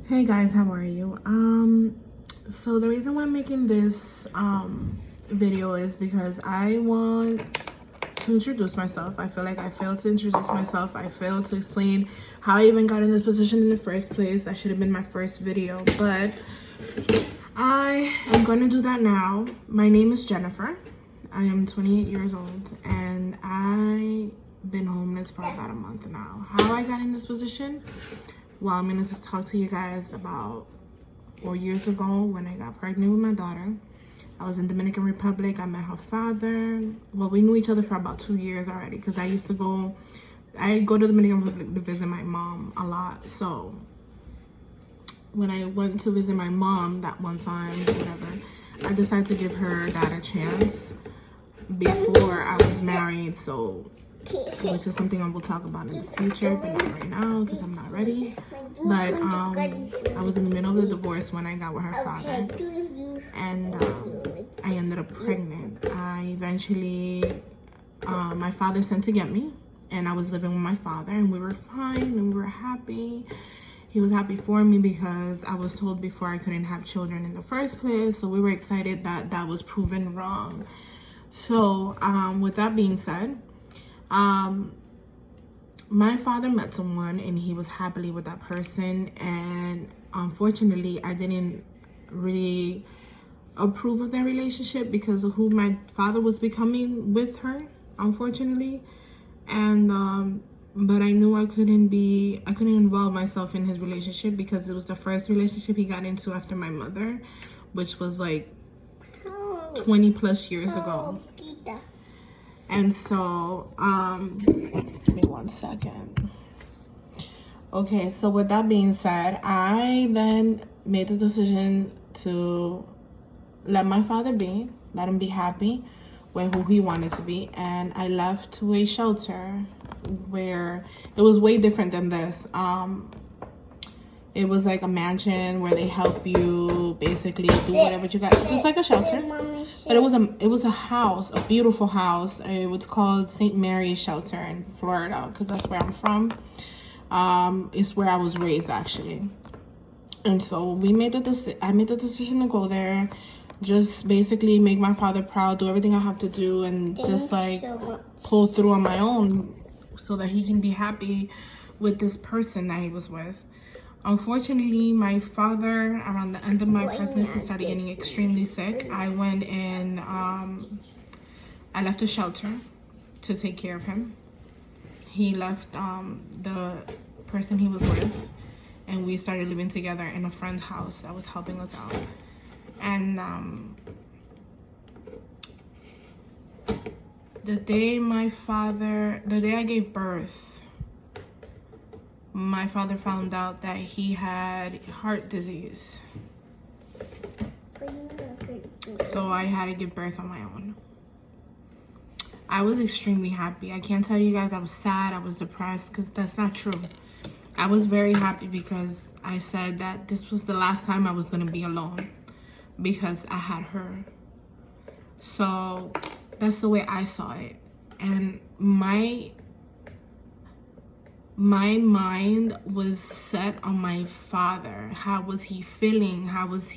Hey guys, how are you? So the reason why I'm making this video is because I want to introduce myself. I feel like I failed to introduce myself. I failed to explain how I even got in this position in the first place. That should have been my first video, but I am going to do that now. My name is Jennifer. I am 28 years old and I've been homeless for about a month now. How I got in this position? Well, I'm going to talk to you guys about 4 years ago when I got pregnant with my daughter. I was in Dominican Republic. I met her father. Well, we knew each other for about 2 years already because I go to Dominican Republic to visit my mom a lot. So when I went to visit my mom that one time, whatever, I decided to give her dad a chance before I was married. So which is something I will talk about in the future, but not right now because I'm not ready. But I was in the middle of the divorce when I got with her father, and I ended up pregnant. I eventually, my father sent to get me, and I was living with my father, and we were fine, and we were happy. He was happy for me because I was told before I couldn't have children in the first place, so we were excited that that was proven wrong. So with that being said, my father met someone and he was happily with that person, and unfortunately I didn't really approve of their relationship because of who my father was becoming with her, unfortunately. And but I knew I couldn't involve myself in his relationship because it was the first relationship he got into after my mother, which was like 20 plus years ago. And so, give me 1 second. Okay, so with that being said, I then made the decision to let my father be, let him be happy with who he wanted to be. And I left to a shelter where it was way different than this. It was like a mansion where they help you basically do whatever you got, just like a shelter. But it was a house, a beautiful house. It was called St. Mary's Shelter in Florida because that's where I'm from. It's where I was raised actually. And so I made the decision to go there, just basically make my father proud, do everything I have to do, and just like pull through on my own so that he can be happy with this person that he was with. Unfortunately, my father, around the end of my pregnancy, started getting extremely sick. I went in, I left a shelter to take care of him. He left the person he was with, and we started living together in a friend's house that was helping us out. And the day I gave birth, my father found out that he had heart disease. So I had to give birth on my own. I was extremely happy. I can't tell you guys I was sad, I was depressed, because that's not true. I was very happy because I said that this was the last time I was going to be alone because I had her. So that's the way I saw it. And my mind was set on my father. How was he feeling? Was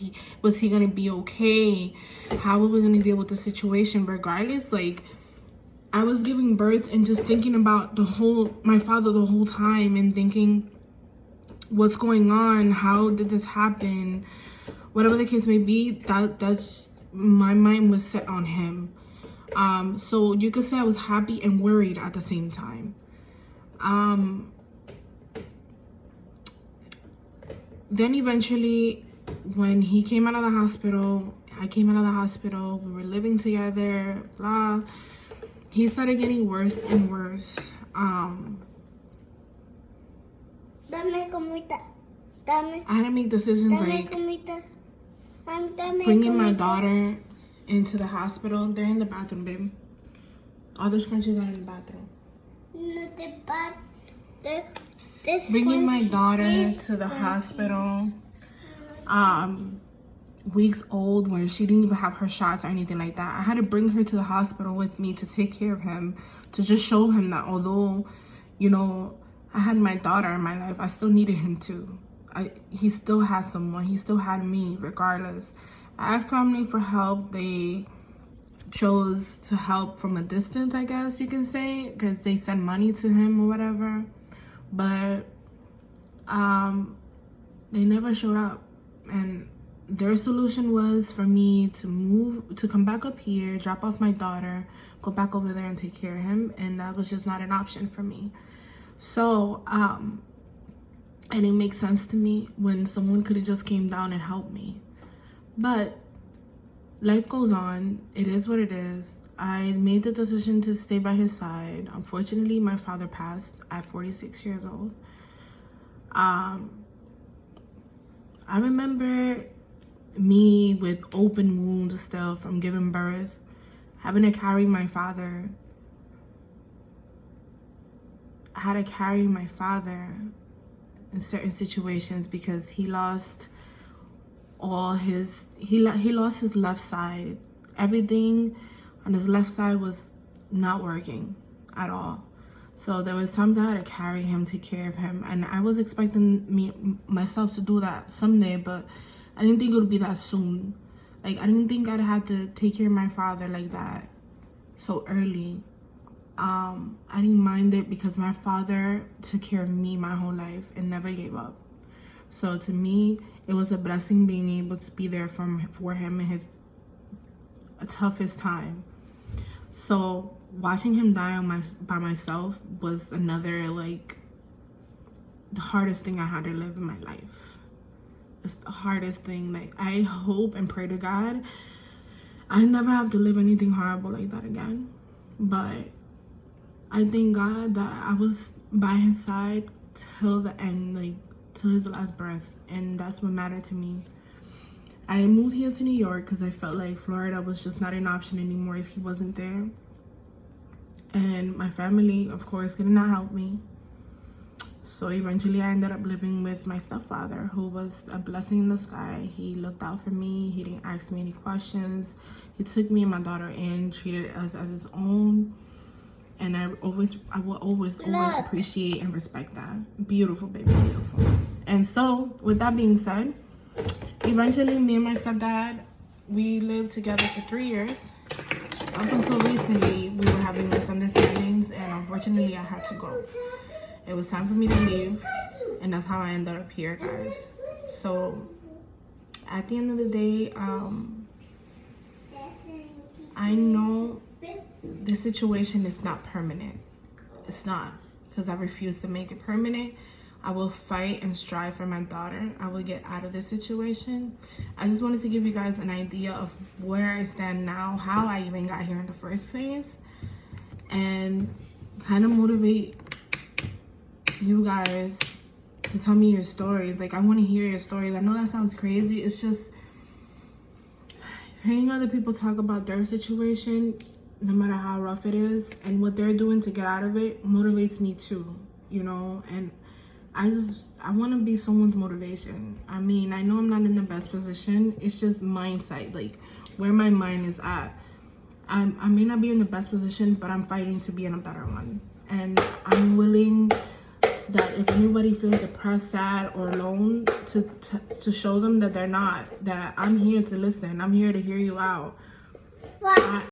he gonna be okay? How were we gonna deal with the situation? Regardless, like, I was giving birth and just thinking about my father the whole time and thinking, what's going on? How did this happen? Whatever the case may be, that's my mind was set on him. So you could say I was happy and worried at the same time. Then eventually, when he came out of the hospital, I came out of the hospital, we were living together, blah. He started getting worse and worse. I had to make decisions like bringing my daughter into the hospital. They're in the bathroom, babe. All the scrunchies are in the bathroom. Bringing my daughter to the hospital, weeks old, where she didn't even have her shots or anything like that. I had to bring her to the hospital with me to take care of him, to just show him that although, you know, I had my daughter in my life, I still needed him too. he still had someone. He still had me regardless. I asked family for help. They chose to help from a distance, I guess you can say, because they sent money to him or whatever. But they never showed up. And their solution was for me to come back up here, drop off my daughter, go back over there and take care of him. And that was just not an option for me. So, it didn't make sense to me when someone could have just came down and helped me. But life goes on. It is what it is. I made the decision to stay by his side. Unfortunately, my father passed at 46 years old. I remember me with open wounds still from giving birth, having to carry my father. I had to carry my father in certain situations because he lost all his, he lost his left side. Everything on his left side was not working at all. So there was times I had to carry him, take care of him. And I was expecting myself to do that someday, but I didn't think it would be that soon. Like, I didn't think I'd have to take care of my father like that so early. I didn't mind it because my father took care of me my whole life and never gave up. So to me, it was a blessing being able to be there for him in his toughest time. So watching him die by myself was another, like, the hardest thing I had to live in my life. It's the hardest thing. Like, I hope and pray to God I never have to live anything horrible like that again. But I thank God that I was by his side till the end, like till his last breath, and that's what mattered to me. I moved here to New York because I felt like Florida was just not an option anymore if he wasn't there. And my family, of course, could not help me. So eventually I ended up living with my stepfather, who was a blessing in the sky. He looked out for me. He didn't ask me any questions. He took me and my daughter in, treated us as his own. And I will always appreciate and respect that. Beautiful, baby, beautiful. And so, with that being said, eventually me and my stepdad, we lived together for 3 years. Up until recently, we were having misunderstandings, and unfortunately, I had to go. It was time for me to leave, and that's how I ended up here, guys. So, at the end of the day, I know this situation is not permanent. It's not, because I refuse to make it permanent. I will fight and strive for my daughter. I will get out of this situation. I just wanted to give you guys an idea of where I stand now, how I even got here in the first place, and kind of motivate you guys to tell me your stories. Like, I want to hear your stories. I know that sounds crazy. It's just hearing other people talk about their situation, no matter how rough it is, and what they're doing to get out of it motivates me too, you know. And I want to be someone's motivation. I mean, I know I'm not in the best position. It's just mindset, like where my mind is at. I may not be in the best position, but I'm fighting to be in a better one. And I'm willing that if anybody feels depressed, sad, or alone, to show them that they're not, that I'm here to listen. I'm here to hear you out.